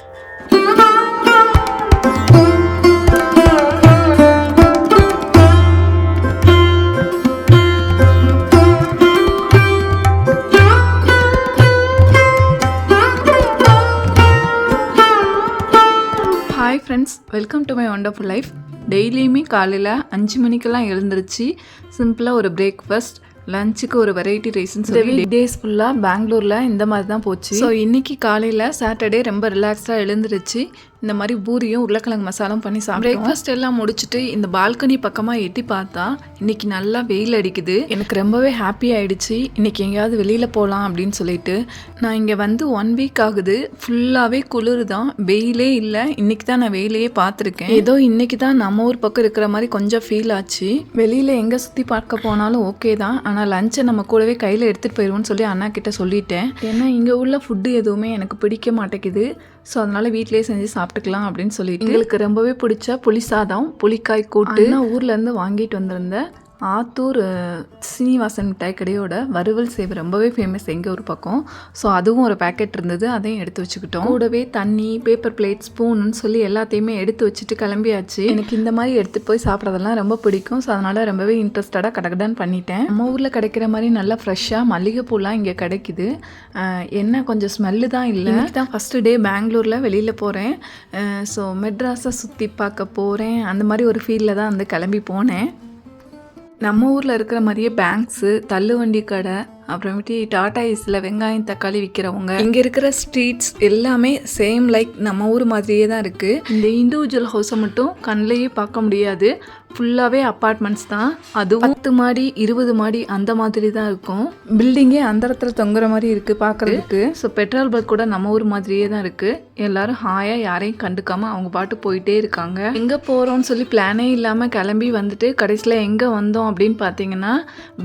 Hi friends, welcome to my wonderful life. டெய்லியுமே காலையில் 5 மணிக்கெல்லாம் எழுந்திருச்சு சிம்பிளாக ஒரு பிரேக்ஃபாஸ்ட், லஞ்சுக்கு ஒரு வெரைட்டி ரைஸ்ன்னு சொல்லி டேஸ் ஃபுல்லாக பெங்களூரில் இந்த மாதிரி தான் போச்சு. ஸோ இன்றைக்கி காலையில் சாட்டர்டே ரொம்ப ரிலாக்ஸாக எழுந்திருச்சு இந்த மாதிரி பூரியும் உருளைக்கிழங்கு மசாலும் பண்ணி சாப்பிட்டோம். பிரேக்ஃபாஸ்ட் எல்லாம் முடிச்சுட்டு இந்த பால்கனி பக்கமாக எட்டி பார்த்தா இன்னைக்கு நல்லா வெயில் அடிக்குது. எனக்கு ரொம்பவே ஹாப்பி ஆயிடுச்சு. இன்னைக்கு எங்கேயாவது வெளியில் போகலாம் அப்படின்னு சொல்லிட்டு. நான் இங்கே வந்து 1 வீக் ஆகுது. ஃபுல்லாகவே குளிர் தான், வெயிலே இல்லை. இன்னைக்கு தான் நான் வெயிலையே பார்த்துருக்கேன். ஏதோ இன்னைக்கு தான் நம்ம ஊர் பக்கம் இருக்கிற மாதிரி கொஞ்சம் ஃபீல் ஆச்சு. வெளியில் எங்கே சுற்றி பார்க்க போனாலும் ஓகே தான், ஆனால் லஞ்சை நம்ம கூடவே கையில் எடுத்துகிட்டு போயிடுவோம்னு சொல்லி அண்ணா கிட்ட சொல்லிட்டேன். ஏன்னா இங்கே உள்ள ஃபுட்டு எதுவுமே எனக்கு பிடிக்க மாட்டேங்குது. ஸோ அதனால் வீட்டிலேயே செஞ்சு சாப்பிட்டுக்கலாம் அப்படின்னு சொல்லிட்டு எங்களுக்கு ரொம்பவே பிடிச்ச புளி சாதம், புளிக்காய் கூட்டு நான் ஊர்லேருந்து வாங்கிட்டு வந்திருந்தேன். ஆத்தூர் சீனிவாசன் மிட்டாய் கடையோட வறுவல் சேவை ரொம்பவே ஃபேமஸ் எங்கள் ஒரு பக்கம். ஸோ அதுவும் ஒரு பேக்கெட் இருந்தது, அதையும் எடுத்து வச்சுக்கிட்டோம். கூடவே தண்ணி, பேப்பர் பிளேட், ஸ்பூன்னு சொல்லி எல்லாத்தையுமே எடுத்து வச்சுட்டு கிளம்பியாச்சு. எனக்கு இந்த மாதிரி எடுத்துகிட்டு போய் சாப்பிட்றதெல்லாம் ரொம்ப பிடிக்கும். ஸோ அதனால் ரொம்பவே இன்ட்ரெஸ்டடாக கடகடான்னு பண்ணிட்டேன். நம்ம ஊரில் கிடைக்கிற மாதிரி நல்லா ஃப்ரெஷ்ஷாக மல்லிகைப்பூலாம் இங்கே கிடைக்குது. என்ன கொஞ்சம் ஸ்மெல்லு தான் இல்லை. இன்னைக்கு தான் ஃபஸ்ட்டு டே பெங்களூரில் வெளியில் போகிறேன். ஸோ மெட்ராஸை சுற்றி பார்க்க போகிறேன். அந்த மாதிரி ஒரு ஃபீலில் தான் வந்து கிளம்பி போனேன். நம்ம ஊரில் இருக்கிற மாதிரியே பேங்க்ஸு, தள்ளுவண்டி கடை, அப்புறமேட்டு டாடா ஏஸில் வெங்காயம் தக்காளி விற்கிறவங்க, இங்கே இருக்கிற ஸ்ட்ரீட்ஸ் எல்லாமே சேம் லைக் நம்ம ஊர் மாதிரியே தான் இருக்குது. இந்த இண்டிவிஜுவல் ஹவுஸை மட்டும் கண்ணிலேயே பார்க்க முடியாது. ஃபுல்லாகவே அப்பார்ட்மெண்ட்ஸ் தான். அதுவும் 10 மாடி 20 மாடி அந்த மாதிரி தான் இருக்கும். பில்டிங்கே அந்த இடத்துல தொங்குற மாதிரி இருக்குது பார்க்குறதுக்கு. ஸோ பெட்ரோல் பங்க் கூட நம்ம ஊர் மாதிரியே தான் இருக்குது. எல்லோரும் ஹாயாக யாரையும் கண்டுக்காமல் அவங்க பாட்டு போயிட்டே இருக்காங்க. எங்கே போகிறோன்னு சொல்லி பிளானே இல்லாமல் கிளம்பி வந்துட்டு கடைசியில் எங்கே வந்தோம் அப்படின்னு பார்த்தீங்கன்னா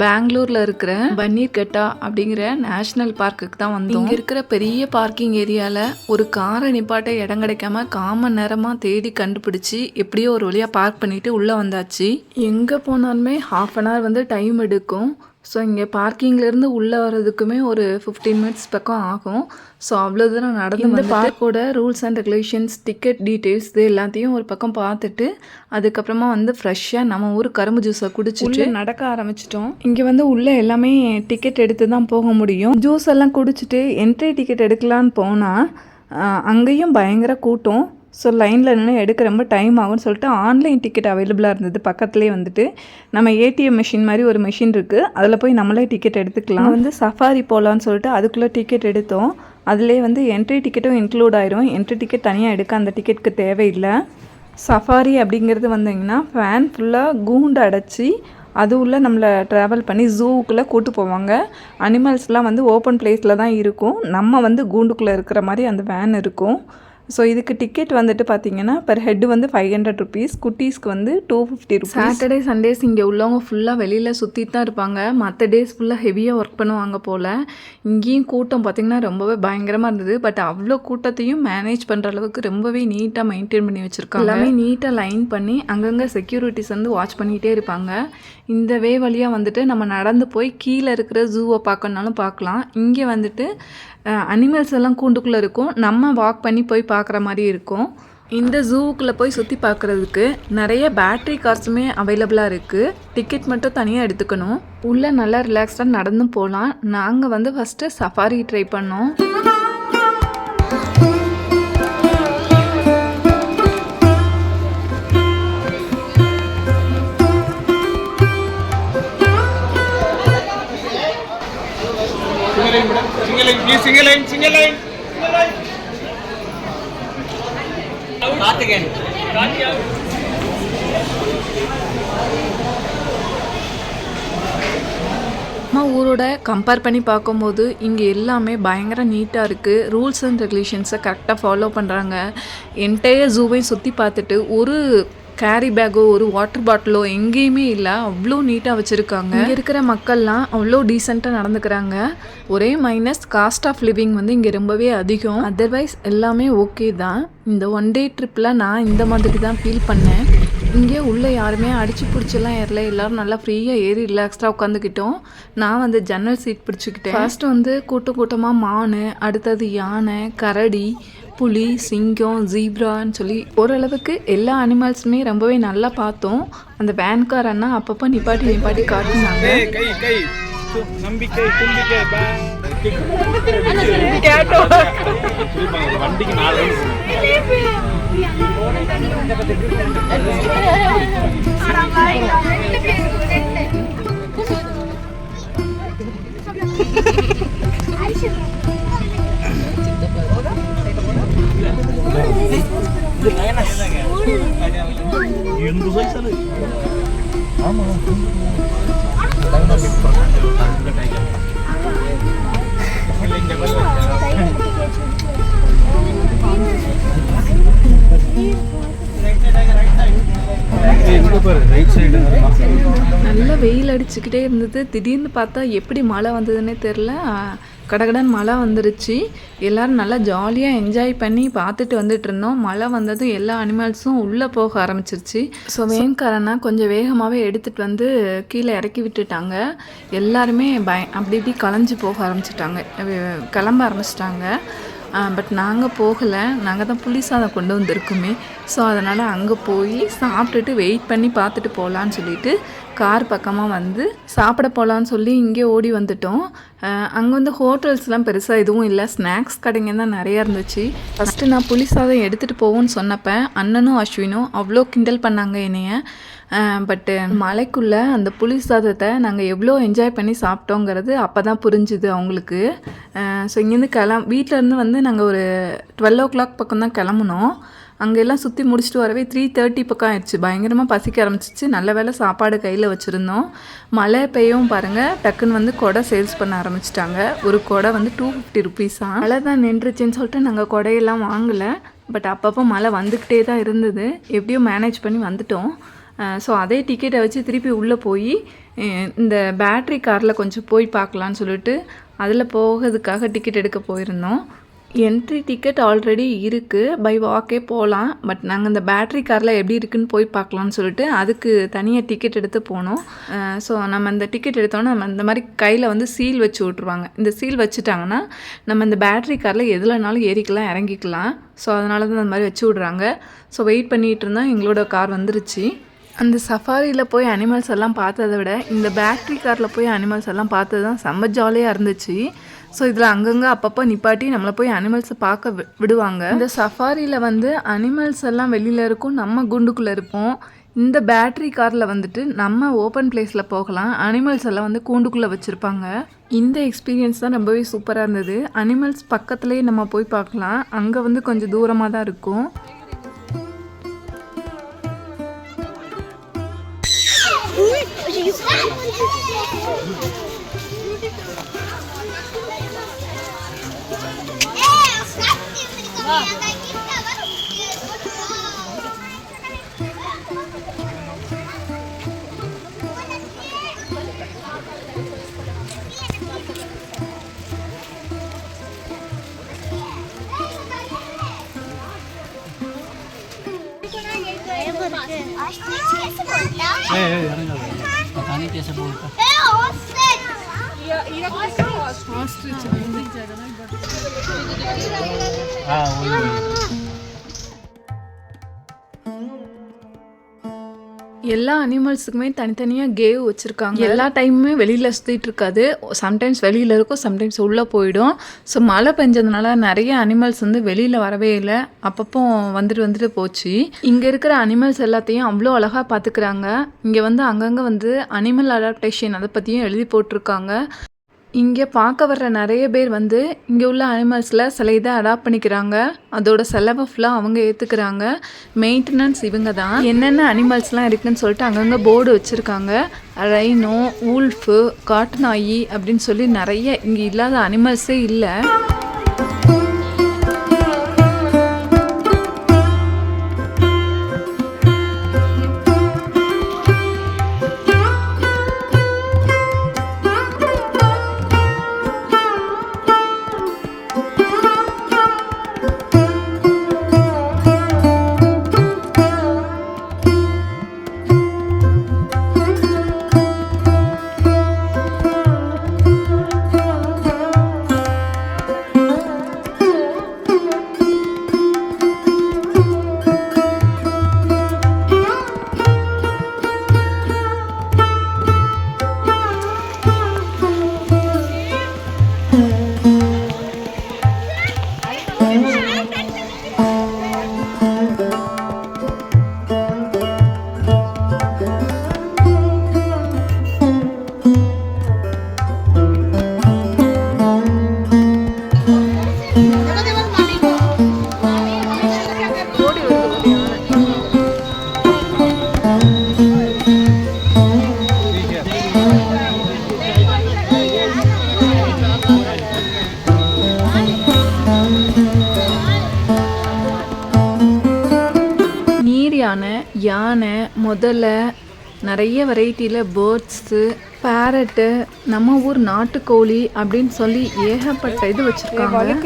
பெங்களூரில் இருக்கிற பன்னீர்கட்டா அப்படிங்கிற நேஷ்னல் பார்க்குக்கு தான் வந்தோம். இங்கே இருக்கிற பெரிய பார்க்கிங் ஏரியாவில் ஒரு காரை நிப்பாட்ட இடம் கிடைக்காம 1/4 மணி நேரமாக தேடி கண்டுபிடிச்சி எப்படியோ ஒரு வழியாக பார்க் பண்ணிவிட்டு உள்ளே வந்தாச்சு. எங்கே போனாலுமே 1/2 அன் ஹவர் வந்து டைம் எடுக்கும். ஸோ இங்கே பார்க்கிங்லேருந்து உள்ளே வர்றதுக்குமே ஒரு 15 மினிட்ஸ் பக்கம் ஆகும். ஸோ அவ்வளோ தூரம் நடந்து வந்து பார்க்கோட rules and regulations, ticket details இது எல்லாத்தையும் ஒரு பக்கம் பார்த்துட்டு அதுக்கப்புறமா வந்து ஃப்ரெஷ்ஷாக நம்ம ஊர் கரும்பு ஜூஸை குடிச்சிட்டு நடக்க ஆரம்பிச்சிட்டோம். இங்கே வந்து உள்ளே எல்லாமே டிக்கெட் எடுத்து தான் போக முடியும். ஜூஸ் எல்லாம் குடிச்சிட்டு என்ட்ரி டிக்கெட் எடுக்கலான்னு போனால் அங்கேயும் பயங்கர கூட்டம். ஸோ லைனில் நின்று எடுக்க ரொம்ப டைம் ஆகும்னு சொல்லிட்டு ஆன்லைன் டிக்கெட் அவைலபிளாக இருந்தது. பக்கத்துலேயே வந்துட்டு நம்ம ஏடிஎம் மிஷின் மாதிரி ஒரு மிஷின் இருக்குது, அதில் போய் நம்மளே டிக்கெட் எடுத்துக்கலாம். வந்து சஃபாரி போகலான்னு சொல்லிட்டு அதுக்குள்ளே டிக்கெட் எடுத்தோம். அதிலே வந்து என்ட்ரி டிக்கெட்டும் இன்க்ளூட் ஆயிரும். என்ட்ரி டிக்கெட் தனியாக எடுக்க அந்த டிக்கெட்டுக்கு தேவையில்லை. சஃபாரி அப்படிங்கிறது வந்தீங்கன்னா ஃபேன் ஃபுல்லாக கூண்டு அடைச்சி அது உள்ள நம்மளை ட்ராவல் பண்ணி ஜூவுக்குள்ளே கூட்டு போவாங்க. அனிமல்ஸ்லாம் வந்து ஓப்பன் பிளேஸில் தான் இருக்கும். நம்ம வந்து கூண்டுக்குள்ளே இருக்கிற மாதிரி அந்த வேன் இருக்கும். ஸோ இதுக்கு டிக்கெட் வந்துட்டு பார்த்தீங்கன்னா பெர் ஹெட் வந்து 500 ருபீஸ், குட்டீஸ்க்கு வந்து 250 ருபீஸ். சாட்டர்டே சண்டேஸ் இங்கே உள்ளவங்க ஃபுல்லாக வெளியில் சுற்றிட்டு தான் இருப்பாங்க. மற்ற டேஸ் ஃபுல்லாக ஹெவியாக ஒர்க் பண்ணுவாங்க போல். இங்கேயும் கூட்டம் பார்த்திங்கன்னா ரொம்பவே பயங்கரமாக இருந்தது. பட் அவ்வளோ கூட்டத்தையும் மேனேஜ் பண்ணுற அளவுக்கு ரொம்பவே நீட்டாக மெயின்டைன் பண்ணி வச்சுருக்காங்க. எல்லாமே நீட்டாக லைன் பண்ணி அங்கங்கே செக்யூரிட்டிஸ் வந்து வாட்ச் பண்ணிகிட்டே இருப்பாங்க. இந்த வழியாக வந்துட்டு நம்ம நடந்து போய் கீழே இருக்கிற ஜூவை பார்க்கணுனாலும் பார்க்கலாம். இங்கே வந்துட்டு அனிமல்ஸ் எல்லாம் கூண்டுக்குள்ளே இருக்கும். நம்ம வாக் பண்ணி போய் பார்க்குற மாதிரி இருக்கும். இந்த ஜூவுக்குள்ளே போய் சுற்றி பார்க்குறதுக்கு நிறைய பேட்ரி கார்ஸுமே அவைலபிளாக இருக்குது. டிக்கெட் மட்டும் தனியாக எடுத்துக்கணும். உள்ளே நல்லா ரிலாக்ஸ்டாக நடந்து போகலாம். நாங்கள் வந்து ஃபஸ்ட்டு சஃபாரி ட்ரை பண்ணோம். Single line. Again. நம்ம ஊரோட கம்பேர் பண்ணி பார்க்கும்போது இங்கே எல்லாமே பயங்கர நீட்டாக இருக்குது. ரூல்ஸ் அண்ட் ரெகுலேஷன்ஸை கரெக்டாக ஃபாலோ பண்ணுறாங்க. என்டையர் ஜூவையும் சுற்றி பார்த்துட்டு ஒரு கேரி பேக்கோ ஒரு வாட்டர் பாட்டிலோ எங்கேயுமே இல்லை. அவ்வளோ நீட்டாக வச்சுருக்காங்க. இங்கே இருக்கிற மக்கள்லாம் அவ்வளோ டீசெண்டாக நடந்துக்கிறாங்க. ஒரே மைனஸ் காஸ்ட் ஆஃப் லிவிங் வந்து இங்கே ரொம்பவே அதிகம். அதர்வைஸ் எல்லாமே ஓகே தான். இந்த 1 டே ட்ரிப்பில் நான் இந்த மாதிரி தான் ஃபீல் பண்ணேன். இங்கே உள்ளே யாருமே அடித்து பிடிச்செல்லாம் ஏறல. எல்லோரும் நல்லா ஃப்ரீயாக ஏறி ரிலாக்ஸ்டாக உட்காந்துக்கிட்டோம். நான் வந்து ஜன்னல் சீட் பிடிச்சிக்கிட்டேன். ஃபர்ஸ்ட் வந்து கூட்டமாக மான், அடுத்தது யானை, கரடி, புலி, சிங்கம், ஜீப்ரான்னு சொல்லி ஓரளவுக்கு எல்லா அனிமல்ஸுமே ரொம்பவே நல்லா பார்த்தோம். அந்த வேன்கார் அண்ணா அப்பப்போ நிப்பாட்டி காட்டினாங்க. கை கை நம்பிக்கை தும்பிக்கை வண்டிக்கு 4 நல்ல வெயில் அடிச்சுக்கிட்டே இருந்தது. திடீர்னு பார்த்தா எப்படி மழை வந்ததுன்னே தெரில. கடகடன் மழை வந்துருச்சு. எல்லோரும் நல்லா ஜாலியாக என்ஜாய் பண்ணி பார்த்துட்டு வந்துட்டு இருந்தோம். மழை வந்ததும் எல்லா அனிமல்ஸும் உள்ளே போக ஆரம்பிச்சிருச்சு. ஸோ வேன்காரனா கொஞ்சம் வேகமாகவே எடுத்துகிட்டு வந்து கீழே இறக்கி விட்டுட்டாங்க. எல்லாருமே அப்படி இப்படி களைஞ்சி போக ஆரம்பிச்சிட்டாங்க, கிளம்ப ஆரம்பிச்சிட்டாங்க. பட் நாங்கள் போகலை, நாங்கள் தான் புளி சாதம் கொண்டு வந்திருக்குமே. ஸோ அதனால் அங்கே போய் சாப்பிட்டுட்டு வெயிட் பண்ணி பார்த்துட்டு போகலான்னு சொல்லிட்டு கார் பக்கமாக வந்து சாப்பிட போகலான்னு சொல்லி இங்கே ஓடி வந்துட்டோம். அங்கே வந்து ஹோட்டல்ஸ்லாம் பெருசாக எதுவும் இல்லை, ஸ்நாக்ஸ் கடைங்க தான் நிறையா இருந்துச்சு. ஃபஸ்ட்டு நான் புளி சாதம் எடுத்துகிட்டு போவோன்னு சொன்னப்போ அண்ணனும் அஸ்வினும் அவ்வளோ கிண்டல் பண்ணாங்க என்னைய. பட்டு மலைக்குள்ளே அந்த புளி சாதத்தை நாங்கள் எவ்வளோ என்ஜாய் பண்ணி சாப்பிட்டோங்கிறது அப்போ தான் புரிஞ்சுது அவங்களுக்கு. ஸோ இங்கேருந்து வீட்டிலேருந்து வந்து நாங்கள் ஒரு 12 o'clock பக்கம் தான் கிளம்புனோம். அங்கெல்லாம் சுற்றி முடிச்சுட்டு வரவே 3:30 பக்கம் ஆயிடுச்சு. பயங்கரமாக பசிக்க ஆரம்பிச்சிச்சு. நல்ல வேளை சாப்பாடு கையில் வச்சுருந்தோம். மழை பெய்யவும் பாருங்கள், டக்குன்னு வந்து கொடை சேல்ஸ் பண்ண ஆரம்பிச்சிட்டாங்க. ஒரு கொடை வந்து 250 rupees. மழை தான் நின்றுச்சுன்னு சொல்லிட்டு நாங்கள் கொடையெல்லாம் வாங்கலை. பட் அப்பப்போ மழை வந்துக்கிட்டே தான் இருந்தது. எப்படியோ மேனேஜ் பண்ணி வந்துட்டோம். ஸோ அதே டிக்கெட்டை வச்சு திருப்பி உள்ளே போய் இந்த பேட்ரி காரில் கொஞ்சம் போய் பார்க்கலான்னு சொல்லிட்டு அதில் போகிறதுக்காக டிக்கெட் எடுக்க போயிருந்தோம். என்ட்ரி டிக்கெட் ஆல்ரெடி இருக்குது, பை வாக்கே போகலாம். பட் நாங்கள் இந்த பேட்ரி காரில் எப்படி இருக்குன்னு போய் பார்க்கலான்னு சொல்லிட்டு அதுக்கு தனியாக டிக்கெட் எடுத்து போனோம். ஸோ நம்ம இந்த டிக்கெட் எடுத்தோன்னா நம்ம இந்த மாதிரி கையில் வந்து சீல் வச்சு விட்ருவாங்க. இந்த சீல் வச்சுட்டாங்கன்னா நம்ம இந்த பேட்ரி காரில் எதுலனாலும் ஏறிக்கலாம், இறங்கிக்கலாம். ஸோ அதனால தான் அந்த மாதிரி வச்சு விட்றாங்க. ஸோ வெயிட் பண்ணிகிட்டு இருந்தோம். எங்களோட கார் வந்துருச்சு. அந்த சஃபாரியில் போய் அனிமல்ஸ் எல்லாம் பார்த்ததை விட இந்த பேட்ரி காரில் போய் அனிமல்ஸ் எல்லாம் பார்த்தது தான் செம்ம ஜாலியாக இருந்துச்சு. ஸோ இதில் அங்கங்கே அப்பப்போ நிப்பாட்டி நம்மளை போய் அனிமல்ஸை பார்க்க விடுவாங்க. இந்த சஃபாரியில் வந்து அனிமல்ஸ் எல்லாம் வெளியில் இருக்கும், நம்ம குண்டுக்குள்ளே இருப்போம். இந்த பேட்ரி காரில் வந்துட்டு நம்ம ஓப்பன் பிளேஸில் போகலாம். அனிமல்ஸ் எல்லாம் வந்து கூண்டுக்குள்ளே வச்சுருப்பாங்க. இந்த எக்ஸ்பீரியன்ஸ் தான் ரொம்பவே சூப்பராக இருந்தது. அனிமல்ஸ் பக்கத்துலேயே நம்ம போய் பார்க்கலாம். அங்கே வந்து கொஞ்சம் தூரமாக தான் இருக்கும். पानी कैसे बोलता எல்லா அனிமல்ஸுக்குமே தனித்தனியாக கேவ் வச்சுருக்காங்க. எல்லா டைமுமே வெளியில் சுற்றிட்டு இருக்காது. சம்டைம்ஸ் வெளியில் இருக்கும், சம்டைம்ஸ் உள்ளே போயிடும். ஸோ மழை பெஞ்சதுனால நிறைய அனிமல்ஸ் வந்து வெளியில் வரவே இல்லை. அப்பப்போ வந்துட்டு போச்சு. இங்கே இருக்கிற அனிமல்ஸ் எல்லாத்தையும் அவ்வளோ அழகாக பார்த்துக்கிறாங்க. இங்கே வந்து அங்கங்கே வந்து அனிமல் அடாப்டேஷன் அதை பற்றியும் எழுதி போட்டிருக்காங்க. இங்கே பார்க்க வர்ற நிறைய பேர் வந்து இங்கே உள்ள அனிமல்ஸில் சில இதை அடாப்ட் பண்ணிக்கிறாங்க. அதோட செலவை ஃபுல்லாக அவங்க ஏற்றுக்கிறாங்க. மெயின்டெனன்ஸ் இவங்க தான். என்னென்ன அனிமல்ஸ்லாம் இருக்குதுன்னு சொல்லிட்டு அங்கங்கே போர்டு வச்சுருக்காங்க. ரைனோ, ஊல்ஃபு, காட்டு நாய் அப்படின்னு சொல்லி நிறைய இங்கே இல்லாத அனிமல்ஸே இல்லை. யானை, யானை, முதலை, நிறைய வெரைட்டியில் பேர்ட்ஸு, பேரட்டு, நம்ம ஊர் நாட்டுக்கோழி அப்படின்னு சொல்லி ஏகப்பட்ட இது வச்சுருக்காங்க.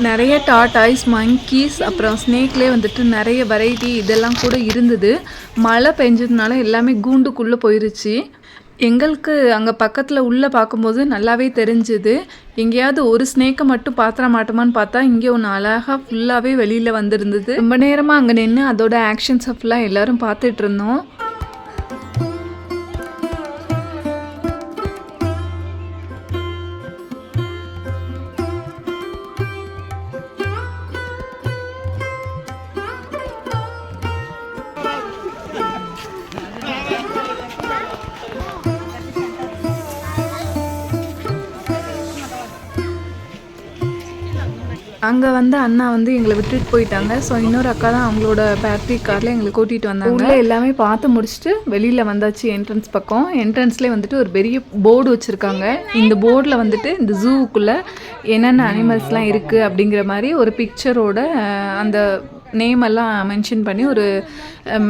நிறைய டாட்டாய்ஸ், மங்கீஸ், அப்புறம் ஸ்னேக்லேயே வந்துட்டு நிறைய வெரைட்டி இதெல்லாம் கூட இருந்தது. மழை பெஞ்சதுனால எல்லாமே கூண்டுக்குள்ளே போயிருச்சு. எங்களுக்கு அங்கே பக்கத்தில் உள்ளே பார்க்கும்போது நல்லாவே தெரிஞ்சுது. எங்கேயாவது ஒரு ஸ்னேக்கை மட்டும் பாத்திர மாட்டோமான்னு பார்த்தா இங்கே ஒன்று அழகாக ஃபுல்லாகவே வெளியில் வந்துருந்தது. ரொம்ப நேரமாக அங்கே நின்று அதோட ஆக்ஷன்ஸை ஃபுல்லாக எல்லோரும் பார்த்துட்டு இருந்தோம். அங்கே வந்து அண்ணா வந்து எங்களை விட்டுட்டு போயிட்டாங்க. ஸோ இன்னொரு அக்கா தான் அவங்களோட பேட்டரி காரில் எங்களை கூட்டிகிட்டு வந்தாங்க. உள்ளே எல்லாமே பார்த்து முடிச்சுட்டு வெளியில் வந்தாச்சு. என்ட்ரன்ஸ் பக்கம் என்ட்ரன்ஸ்லேயே வந்துட்டு ஒரு பெரிய போர்டு வச்சுருக்காங்க. இந்த போர்டில் வந்துட்டு இந்த ஜூவுக்குள்ளே என்னென்ன அனிமல்ஸ்லாம் இருக்குது அப்படிங்கிற மாதிரி ஒரு பிக்சரோட அந்த நேம் எல்லாம் மென்ஷன் பண்ணி ஒரு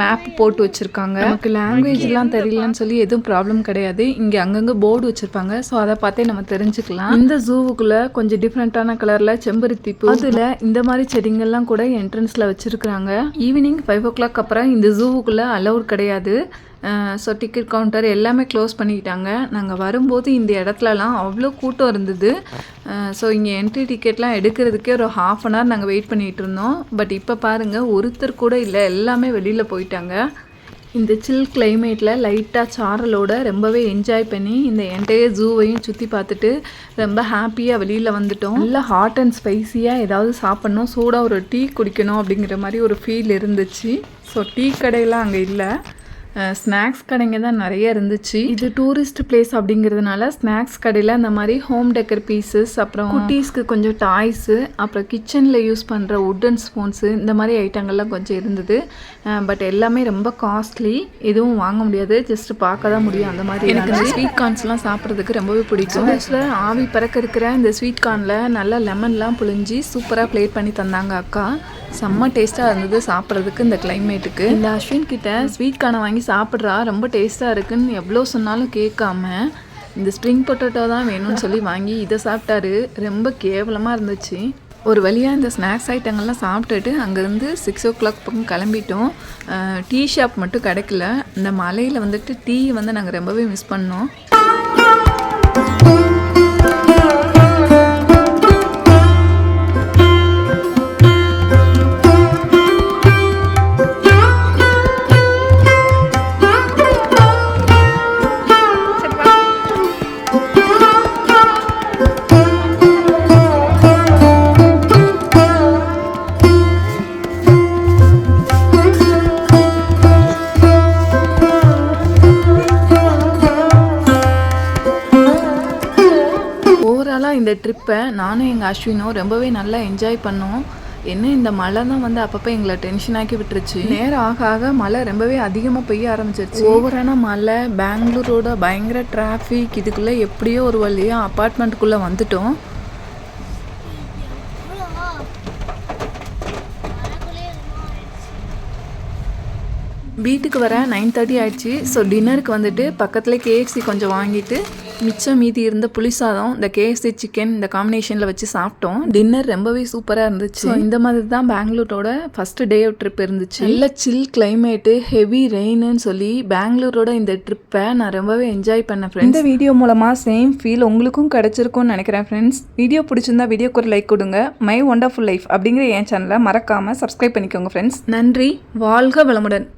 மேப் போட்டு வச்சுருக்காங்க. நமக்கு லாங்குவேஜ்லாம் தெரியலன்னு சொல்லி எதுவும் ப்ராப்ளம் கிடையாது. இங்கே அங்கங்கே போர்டு வச்சுருப்பாங்க. ஸோ அதை பார்த்தே நம்ம தெரிஞ்சுக்கலாம். இந்த ஜூவுக்குள்ளே கொஞ்சம் டிஃப்ரெண்ட்டான கலரில் செம்பருத்தி பூ, அதில் இந்த மாதிரி செடிங்கள்லாம் கூட என்ட்ரன்ஸில் வச்சுருக்குறாங்க. ஈவினிங் 5 o'clock அப்புறம் இந்த ஜூவுக்குள்ளே அலௌட் கிடையாது. ஸோ டிக்கெட் கவுண்டர் எல்லாமே க்ளோஸ் பண்ணிக்கிட்டாங்க. நாங்கள் வரும்போது இந்த இடத்துலலாம் அவ்வளோ கூட்டம் இருந்தது. ஸோ இங்கே என்ட்ரி டிக்கெட்லாம் எடுக்கிறதுக்கே ஒரு 1/2 hour நாங்கள் வெயிட் பண்ணிகிட்டு இருந்தோம். பட் இப்போ பாருங்கள், ஒருத்தர் கூட இல்லை, எல்லாமே வெளியில் போயிட்டாங்க. இந்த சில் கிளைமேட்டில் லைட்டாக சாரலோட ரொம்பவே என்ஜாய் பண்ணி இந்த என்டையர் ஜூவையும் சுற்றி பார்த்துட்டு ரொம்ப ஹாப்பியாக வெளியில் வந்துட்டோம். நல்லா ஹாட் அண்ட் ஸ்பைஸியாக ஏதாவது சாப்பிட்ணும், சூடாக ஒரு டீ குடிக்கணும் அப்படிங்கிற மாதிரி ஒரு ஃபீல் இருந்துச்சு. ஸோ டீ கடையெல்லாம் அங்கே இல்லை, ஸ்நாக்ஸ் கடைங்க தான் நிறைய இருந்துச்சு. இது டூரிஸ்ட் பிளேஸ் அப்படிங்கிறதுனால ஸ்நாக்ஸ் கடையில் இந்த மாதிரி ஹோம் டெக்கர் பீசஸ், அப்புறம் குட்டீஸ்க்கு கொஞ்சம் டாய்ஸு, அப்புறம் கிச்சனில் யூஸ் பண்ணுற உட்டன் ஸ்பூன்ஸு, இந்த மாதிரி ஐட்டங்கள்லாம் கொஞ்சம் இருந்தது. பட் எல்லாமே ரொம்ப காஸ்ட்லி, எதுவும் வாங்க முடியாது, ஜஸ்ட் பார்க்க தான் முடியும். அந்த மாதிரி எனக்கு இந்த ஸ்வீட் கார்ன்ஸ்லாம் சாப்பிட்றதுக்கு ரொம்பவே பிடிக்கும். ஆவி பறக்க இருக்கிற இந்த ஸ்வீட் கார்னில் நல்லா லெமன்லாம் புழிஞ்சி சூப்பராக ப்ளேட் பண்ணி தந்தாங்க அக்கா. செம்ம டேஸ்ட்டாக இருந்தது சாப்பிட்றதுக்கு இந்த கிளைமேட்டுக்கு. இந்த அஸ்வின் கிட்ட ஸ்வீட் கார்னை வாங்கி சாப்பிட்றா, ரொம்ப டேஸ்ட்டாக இருக்குன்னு எவ்வளோ சொன்னாலும் கேட்காம இந்த ஸ்ப்ரிங் பொட்டேட்டோ தான் வேணும்னு சொல்லி வாங்கி இதை சாப்பிட்டாரு. ரொம்ப கேவலமாக இருந்துச்சு. ஒரு வழியாக இந்த ஸ்நாக்ஸ் ஐட்டங்கள்லாம் சாப்பிட்டுட்டு அங்கேருந்து 6 o'clock பக்கம் கிளம்பிட்டோம். டீ ஷாப் மட்டும் கிடைக்கல. இந்த மலையில் வந்துட்டு டீ வந்து நாங்கள் ரொம்பவே மிஸ் பண்ணோம். ஓவராலாக இந்த ட்ரிப்பை நானும் எங்கள் அஸ்வினும் ரொம்பவே நல்லா என்ஜாய் பண்ணோம். என்ன இந்த மழை தான் வந்து அப்பப்போ எங்களை டென்ஷன் ஆக்கி விட்டுருச்சு. நேரம் ஆக ஆக மழை ரொம்பவே அதிகமாக பெய்ய ஆரம்பிச்சிருச்சு. ஓவரான மழை, பெங்களூரோட பயங்கர டிராஃபிக், இதுக்குள்ளே எப்படியோ ஒரு வழியாக அப்பார்ட்மெண்ட்டுக்குள்ளே வந்துட்டோம். வீட்டுக்கு வர 9:30 ஆயிடுச்சு. ஸோ டின்னருக்கு வந்துட்டு பக்கத்தில் கேஎஃப்சி கொஞ்சம் வாங்கிட்டு மிச்சம் மீதி இருந்த புளி சாதம், இந்த கேஎஃப்சி சிக்கன் இந்த காம்பினேஷனில் வச்சு சாப்பிட்டோம். டின்னர் ரொம்பவே சூப்பராக இருந்துச்சு. ஸோ இந்த மாதிரி தான் பெங்களூரோட ஃபர்ஸ்ட் டே ட்ரிப் இருந்துச்சு. நல்ல சில் கிளைமேட்டு, ஹெவி ரெயின்னு சொல்லி பெங்களூரோட இந்த ட்ரிப்பை நான் ரொம்பவே என்ஜாய் பண்ணேன் ஃப்ரெண்ட்ஸ். இந்த வீடியோ மூலமாக சேம் ஃபீல் உங்களுக்கும் கிடைச்சிருக்கும்னு நினைக்கிறேன் ஃப்ரெண்ட்ஸ். வீடியோ பிடிச்சிருந்தா வீடியோக்கு ஒரு லைக் கொடுங்க. மை ஒண்டர்ஃபுல் லைஃப் அப்படிங்கிற என் சேனலை மறக்காமல் சப்ஸ்கிரைப் பண்ணிக்கோங்க ஃப்ரெண்ட்ஸ். நன்றி. வாழ்க வளமுடன்.